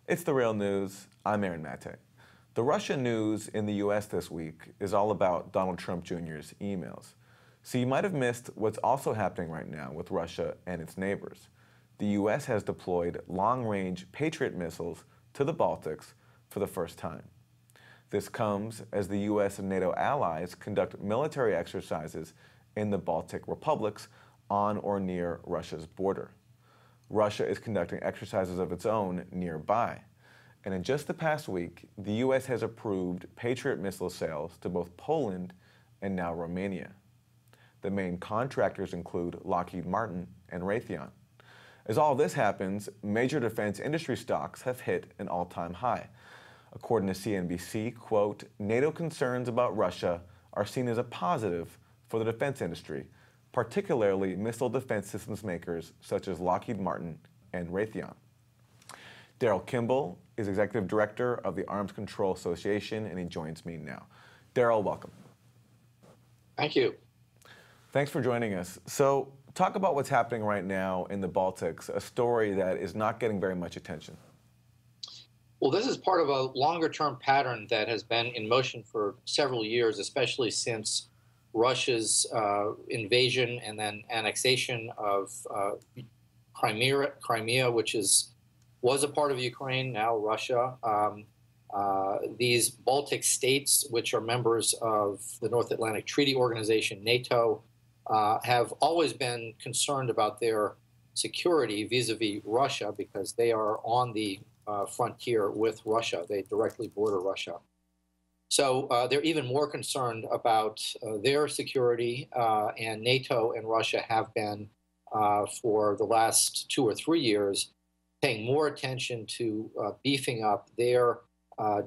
It's the real news. I'm Aaron Mate. The Russia news in the U.S. this week is all about Donald Trump Jr.'s emails. So you might have missed what's also happening right now with Russia and its neighbors. The U.S. has deployed long-range Patriot missiles to the Baltics for the first time. This comes as the U.S. and NATO allies conduct military exercises in the Baltic republics on or near Russia's border. Russia is conducting exercises of its own nearby. And in just the past week, the U.S. has approved Patriot missile sales to both Poland and now Romania. The main contractors include Lockheed Martin and Raytheon. As all this happens, major defense industry stocks have hit an all-time high. According to CNBC, quote, NATO concerns about Russia are seen as a positive for the defense industry, particularly missile defense systems makers such as Lockheed Martin and Raytheon. Daryl Kimball is Executive Director of the Arms Control Association, and he joins me now. Daryl, welcome. Thank you. Thanks for joining us. So talk about what's happening right now in the Baltics, a story that is not getting very much attention. Well, this is part of a longer-term pattern that has been in motion for several years, especially since Russia's invasion and then annexation of Crimea, which was a part of Ukraine, now Russia. These Baltic states, which are members of the North Atlantic Treaty Organization, NATO, have always been concerned about their security vis-a-vis Russia because they are on the frontier with Russia. They directly border Russia. So they're even more concerned about their security, and NATO and Russia have been, for the last 2 or 3 years, paying more attention to beefing up their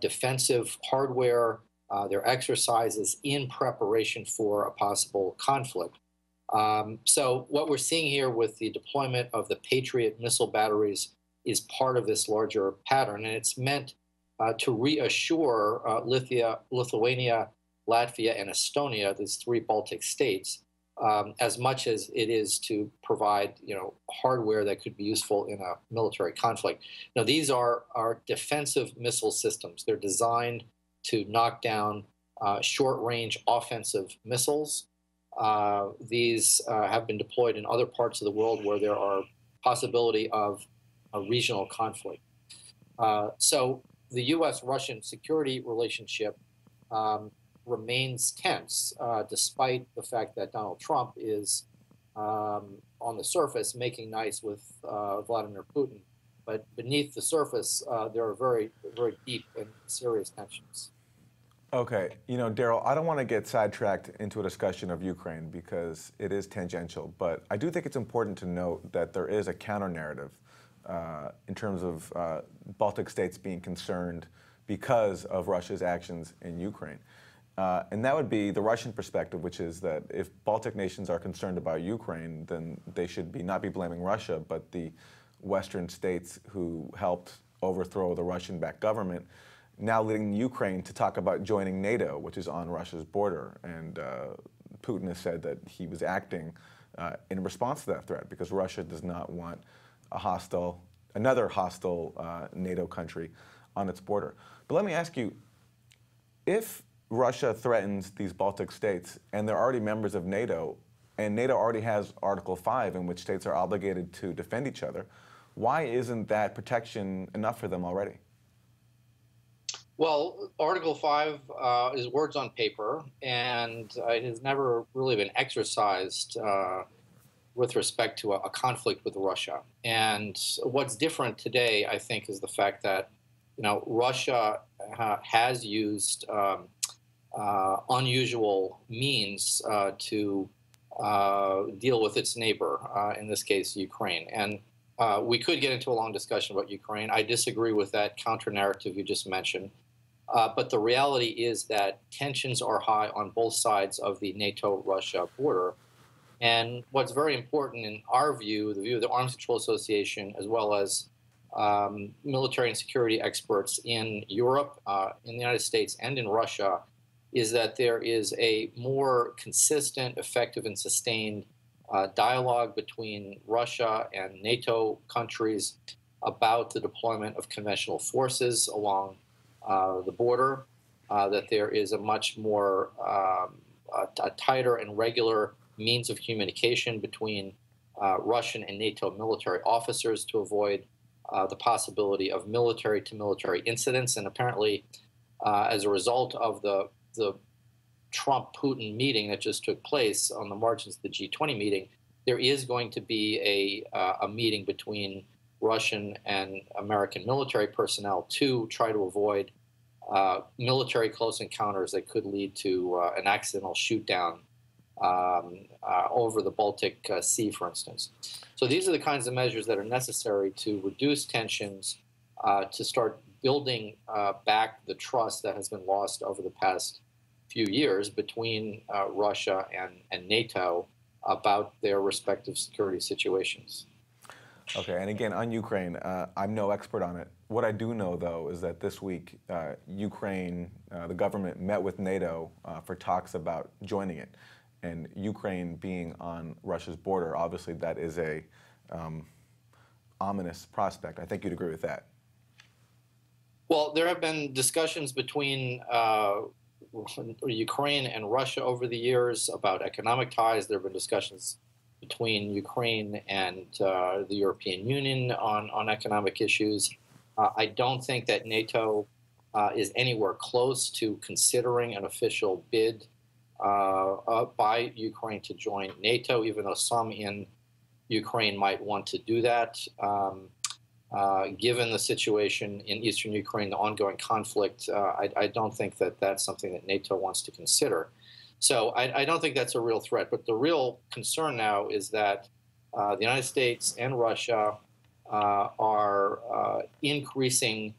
defensive hardware, their exercises in preparation for a possible conflict. So what we're seeing here with the deployment of the Patriot missile batteries is part of this larger pattern, and it's meant to reassure Lithuania, Latvia, and Estonia, these 3 Baltic states, as much as it is to provide, hardware that could be useful in a military conflict. Now, these are defensive missile systems. They're designed to knock down short-range offensive missiles. These have been deployed in other parts of the world where there are possibility of a regional conflict. So the U.S.-Russian security relationship remains tense, despite the fact that Donald Trump is, on the surface, making nice with Vladimir Putin. But beneath the surface, there are very, very deep and serious tensions. Okay, Daryl, I don't want to get sidetracked into a discussion of Ukraine because it is tangential, but I do think it's important to note that there is a counter-narrative in terms of Baltic states being concerned because of Russia's actions in Ukraine. And that would be the Russian perspective, which is that if Baltic nations are concerned about Ukraine, then they should not be blaming Russia, but the Western states who helped overthrow the Russian-backed government, now leading Ukraine to talk about joining NATO, which is on Russia's border. And Putin has said that he was acting in response to that threat because Russia does not want another hostile NATO country on its border. But let me ask you, if Russia threatens these Baltic states and they're already members of NATO, and NATO already has Article 5 in which states are obligated to defend each other, why isn't that protection enough for them already? Well, Article 5 is words on paper, and it has never really been exercised with respect to a conflict with Russia. And what's different today, I think, is the fact that Russia has used unusual means to deal with its neighbor, in this case, Ukraine. And we could get into a long discussion about Ukraine. I disagree with that counter-narrative you just mentioned. But the reality is that tensions are high on both sides of the NATO-Russia border. And what's very important in our view, the view of the Arms Control Association, as well as military and security experts in Europe, in the United States, and in Russia, is that there is a more consistent, effective, and sustained dialogue between Russia and NATO countries about the deployment of conventional forces along the border, that there is a much more a tighter and regular means of communication between Russian and NATO military officers to avoid the possibility of military-to-military incidents. And apparently, as a result of the Trump-Putin meeting that just took place on the margins of the G20 meeting, there is going to be a meeting between Russian and American military personnel to try to avoid military close encounters that could lead to an accidental shoot down over the Baltic Sea, for instance. So these are the kinds of measures that are necessary to reduce tensions, to start building back the trust that has been lost over the past few years between Russia and NATO about their respective security situations. Okay, and again, on Ukraine, I'm no expert on it. What I do know, though, is that this week, Ukraine, the government met with NATO for talks about joining it. And Ukraine being on Russia's border, obviously that is a ominous prospect. I think you'd agree with that. Well, there have been discussions between Ukraine and Russia over the years about economic ties. There have been discussions between Ukraine and the European Union on economic issues. I don't think that NATO is anywhere close to considering an official bid by Ukraine to join NATO, even though some in Ukraine might want to do that. Given the situation in eastern Ukraine, the ongoing conflict, I don't think that that's something that NATO wants to consider. So I don't think that's a real threat. But the real concern now is that the United States and Russia are increasing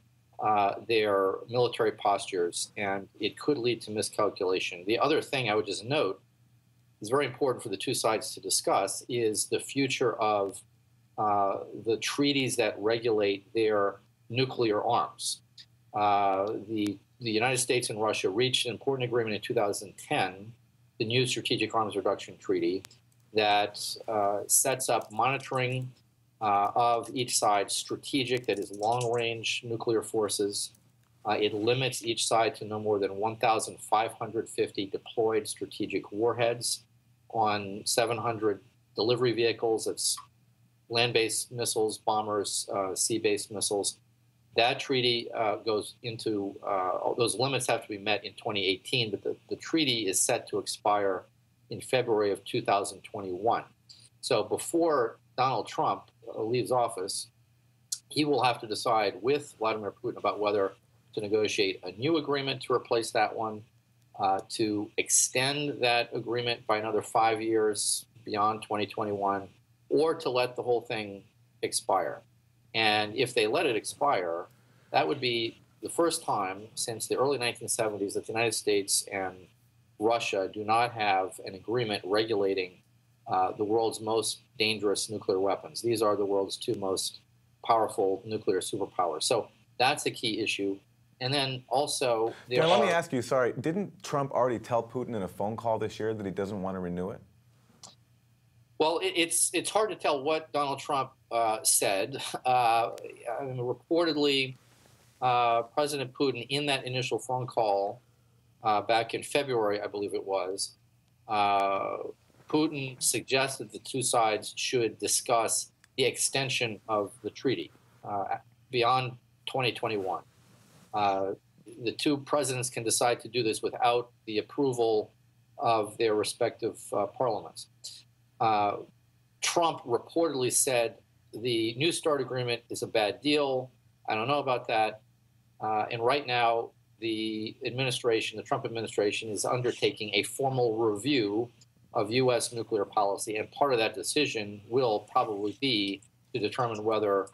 their military postures, and it could lead to miscalculation. The other thing I would just note is very important for the two sides to discuss is the future of the treaties that regulate their nuclear arms. The United States and Russia reached an important agreement in 2010, the new Strategic Arms Reduction Treaty, that sets up monitoring of each side's strategic, that is long-range nuclear forces. It limits each side to no more than 1,550 deployed strategic warheads on 700 delivery vehicles. That's land-based missiles, bombers, sea-based missiles. That treaty goes into, those limits have to be met in 2018, but the treaty is set to expire in February of 2021. So before Donald Trump leaves office, he will have to decide with Vladimir Putin about whether to negotiate a new agreement to replace that one, to extend that agreement by another 5 years beyond 2021, or to let the whole thing expire. And if they let it expire, that would be the first time since the early 1970s that the United States and Russia do not have an agreement regulating the world's most dangerous nuclear weapons. These are the world's two most powerful nuclear superpowers. So that's a key issue. And then also, let me ask you, sorry, didn't Trump already tell Putin in a phone call this year that he doesn't want to renew it? Well, it's hard to tell what Donald Trump said. Reportedly, President Putin, in that initial phone call back in February, I believe it was, Putin suggested the two sides should discuss the extension of the treaty beyond 2021. The two presidents can decide to do this without the approval of their respective parliaments. Trump reportedly said the New START agreement is a bad deal. I don't know about that. And right now, the administration, the Trump administration, is undertaking a formal review of U.S. nuclear policy. And part of that decision will probably be to determine whether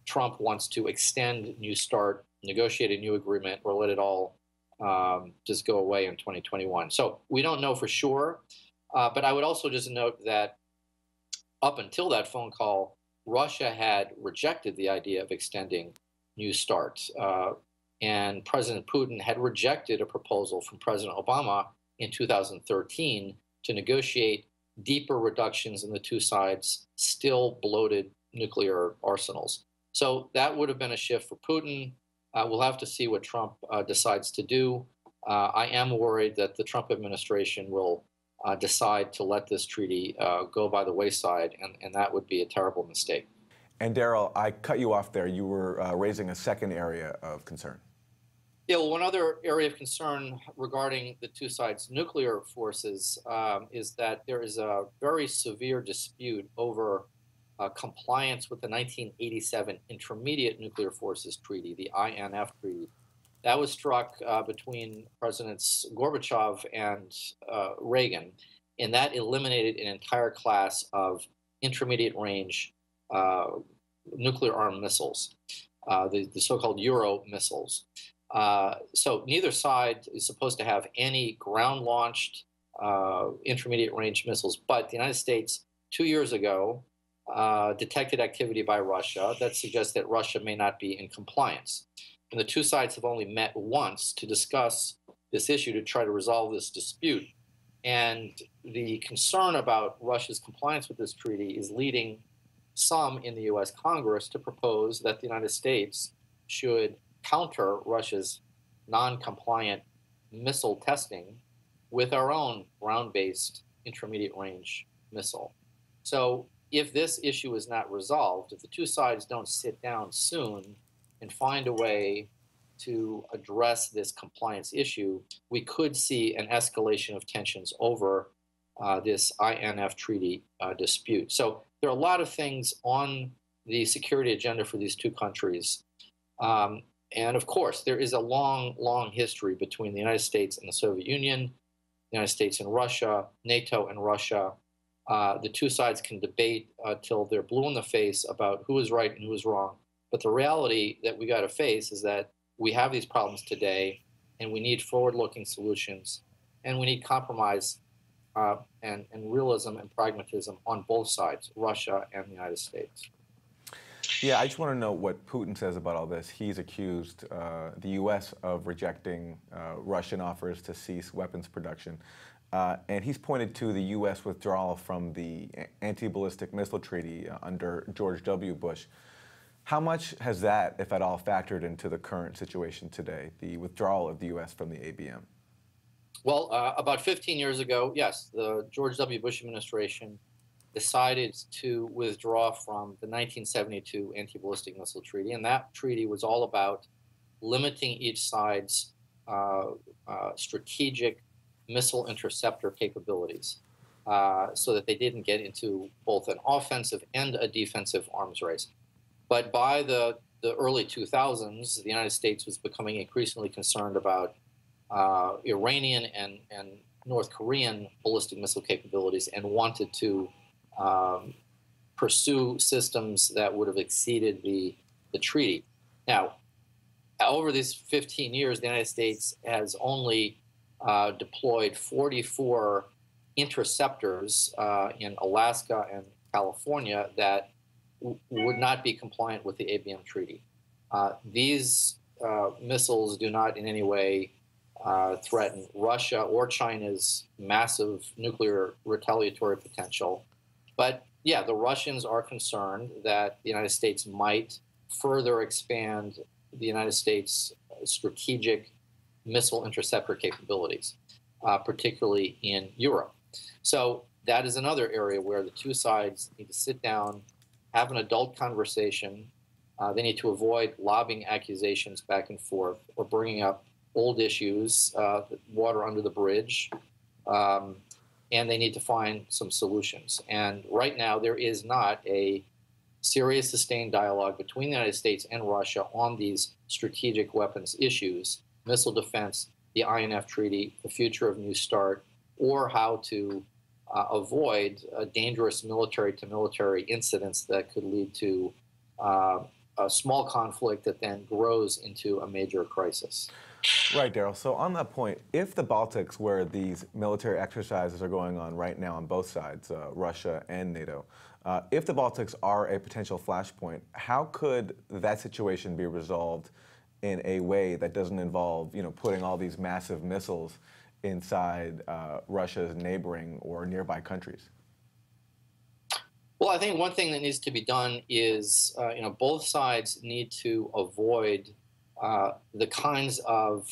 Trump wants to extend New START, negotiate a new agreement, or let it all just go away in 2021. So we don't know for sure. But I would also just note that up until that phone call, Russia had rejected the idea of extending New START. And President Putin had rejected a proposal from President Obama in 2013 to negotiate deeper reductions in the two sides' still bloated nuclear arsenals. So that would have been a shift for Putin. We'll have to see what Trump decides to do. I am worried that the Trump administration will decide to let this treaty go by the wayside, and that would be a terrible mistake. And Daryl, I cut you off there. You were raising a second area of concern. Yeah, well, one other area of concern regarding the two sides' nuclear forces is that there is a very severe dispute over compliance with the 1987 Intermediate Nuclear Forces Treaty, the INF Treaty. That was struck between Presidents Gorbachev and Reagan, and that eliminated an entire class of intermediate range nuclear armed missiles, the so-called Euro missiles. So neither side is supposed to have any ground-launched intermediate range missiles, but the United States 2 years ago detected activity by Russia that suggests that Russia may not be in compliance. And the two sides have only met once to discuss this issue to try to resolve this dispute. And the concern about Russia's compliance with this treaty is leading some in the U.S. Congress to propose that the United States should counter Russia's non-compliant missile testing with our own ground-based intermediate range missile. So if this issue is not resolved, if the two sides don't sit down soon and find a way to address this compliance issue, we could see an escalation of tensions over this INF treaty dispute. So there are a lot of things on the security agenda for these two countries. And of course, there is a long, long history between the United States and the Soviet Union, the United States and Russia, NATO and Russia. The two sides can debate till they're blue in the face about who is right and who is wrong. But the reality that we got to face is that we have these problems today, and we need forward-looking solutions, and we need compromise and realism and pragmatism on both sides, Russia and the United States. Yeah, I just want to know what Putin says about all this. He's accused the U.S. of rejecting Russian offers to cease weapons production. And he's pointed to the U.S. withdrawal from the anti-ballistic missile treaty under George W. Bush. How much has that, if at all, factored into the current situation today, the withdrawal of the U.S. from the ABM? Well, about 15 years ago, yes, the George W. Bush administration decided to withdraw from the 1972 anti-ballistic missile treaty, and that treaty was all about limiting each side's strategic missile interceptor capabilities so that they didn't get into both an offensive and a defensive arms race. But by the early 2000s, the United States was becoming increasingly concerned about Iranian and North Korean ballistic missile capabilities and wanted to pursue systems that would have exceeded the treaty. Now, over these 15 years, the United States has only deployed 44 interceptors in Alaska and California that would not be compliant with the ABM treaty. These missiles do not in any way threaten Russia or China's massive nuclear retaliatory potential. But yeah, the Russians are concerned that the United States might further expand the United States' strategic missile interceptor capabilities, particularly in Europe. So that is another area where the two sides need to sit down, have an adult conversation. They need to avoid lobbing accusations back and forth or bringing up old issues, water under the bridge, and they need to find some solutions. And right now, there is not a serious, sustained dialogue between the United States and Russia on these strategic weapons issues, missile defense, the INF Treaty, the future of New START, or how to avoid dangerous military-to-military incidents that could lead to a small conflict that then grows into a major crisis. Right, Daryl. So on that point, if the Baltics, where these military exercises are going on right now on both sides, Russia and NATO, if the Baltics are a potential flashpoint, how could that situation be resolved in a way that doesn't involve, putting all these massive missiles inside Russia's neighboring or nearby countries? Well, I think one thing that needs to be done is, both sides need to avoid the kinds of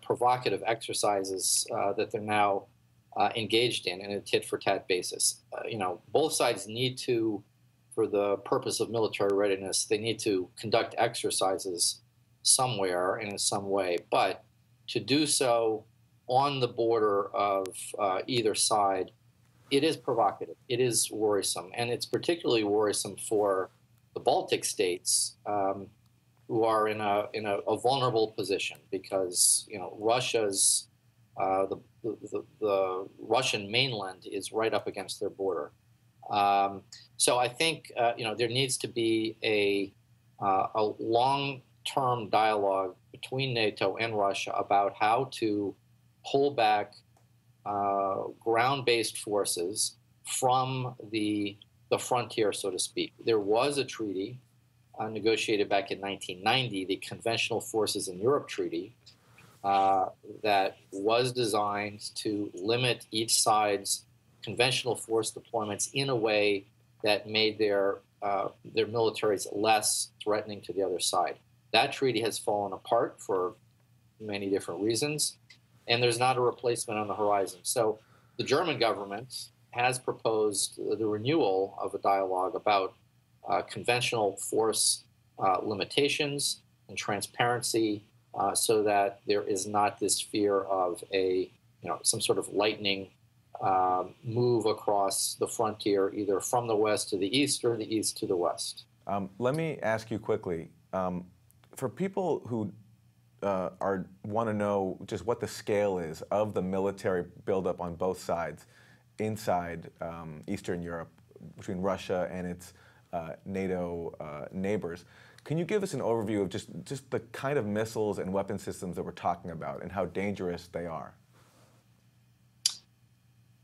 provocative exercises that they're now engaged in a tit-for-tat basis. Both sides need to, for the purpose of military readiness, they need to conduct exercises somewhere and in some way. But to do so on the border of either side, it is provocative. It is worrisome, and it's particularly worrisome for the Baltic states, who are in a vulnerable position because Russia's the Russian mainland is right up against their border. So I think there needs to be a long-term dialogue between NATO and Russia about how to pull back ground-based forces from the frontier, so to speak. There was a treaty negotiated back in 1990, the Conventional Forces in Europe Treaty, that was designed to limit each side's conventional force deployments in a way that made their militaries less threatening to the other side. That treaty has fallen apart for many different reasons, and there's not a replacement on the horizon. So the German government has proposed the renewal of a dialogue about conventional force limitations and transparency, so that there is not this fear of some sort of lightning move across the frontier, either from the west to the east or the east to the west. Let me ask you quickly, for people who want to know just what the scale is of the military buildup on both sides inside Eastern Europe between Russia and its NATO neighbors. Can you give us an overview of just the kind of missiles and weapon systems that we're talking about and how dangerous they are?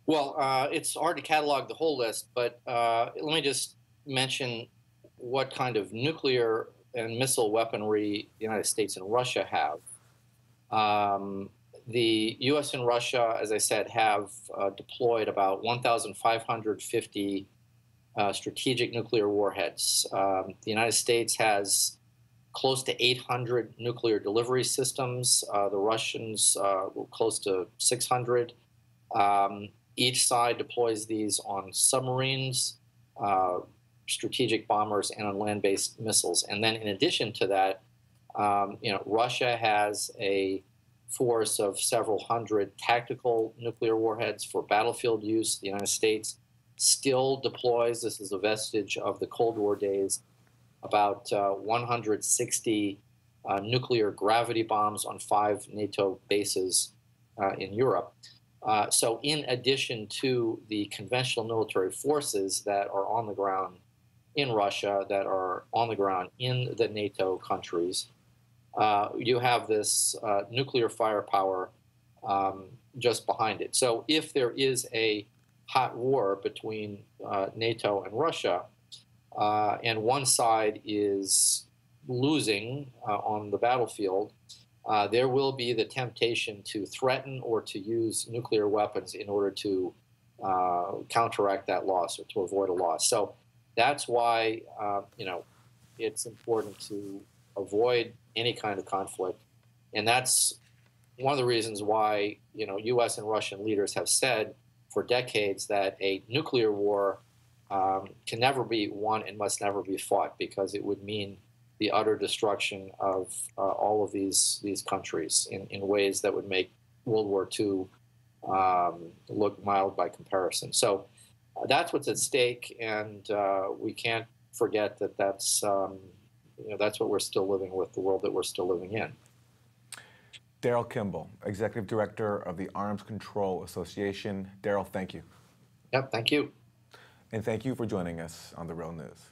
Well, it's hard to catalog the whole list, but let me just mention what kind of nuclear and missile weaponry the United States and Russia have. The U.S. and Russia, as I said, have deployed about 1,550 strategic nuclear warheads. The United States has close to 800 nuclear delivery systems. The Russians close to 600. Each side deploys these on submarines, strategic bombers, and on land-based missiles. And then in addition to that, Russia has a force of several hundred tactical nuclear warheads for battlefield use. The United States still deploys, this is a vestige of the Cold War days, about 160 nuclear gravity bombs on 5 NATO bases in Europe. So in addition to the conventional military forces that are on the ground in Russia, that are on the ground in the NATO countries, you have this nuclear firepower just behind it. So if there is a hot war between NATO and Russia, and one side is losing on the battlefield, there will be the temptation to threaten or to use nuclear weapons in order to counteract that loss or to avoid a loss. So that's why it's important to avoid any kind of conflict, and that's one of the reasons why U.S. and Russian leaders have said for decades that a nuclear war can never be won and must never be fought, because it would mean the utter destruction of all of these countries in ways that would make World War II look mild by comparison. So that's what's at stake, and we can't forget that that's what we're still living with, the world that we're still living in. Daryl Kimball, Executive Director of the Arms Control Association. Daryl, thank you. Yep, thank you. And thank you for joining us on The Real News.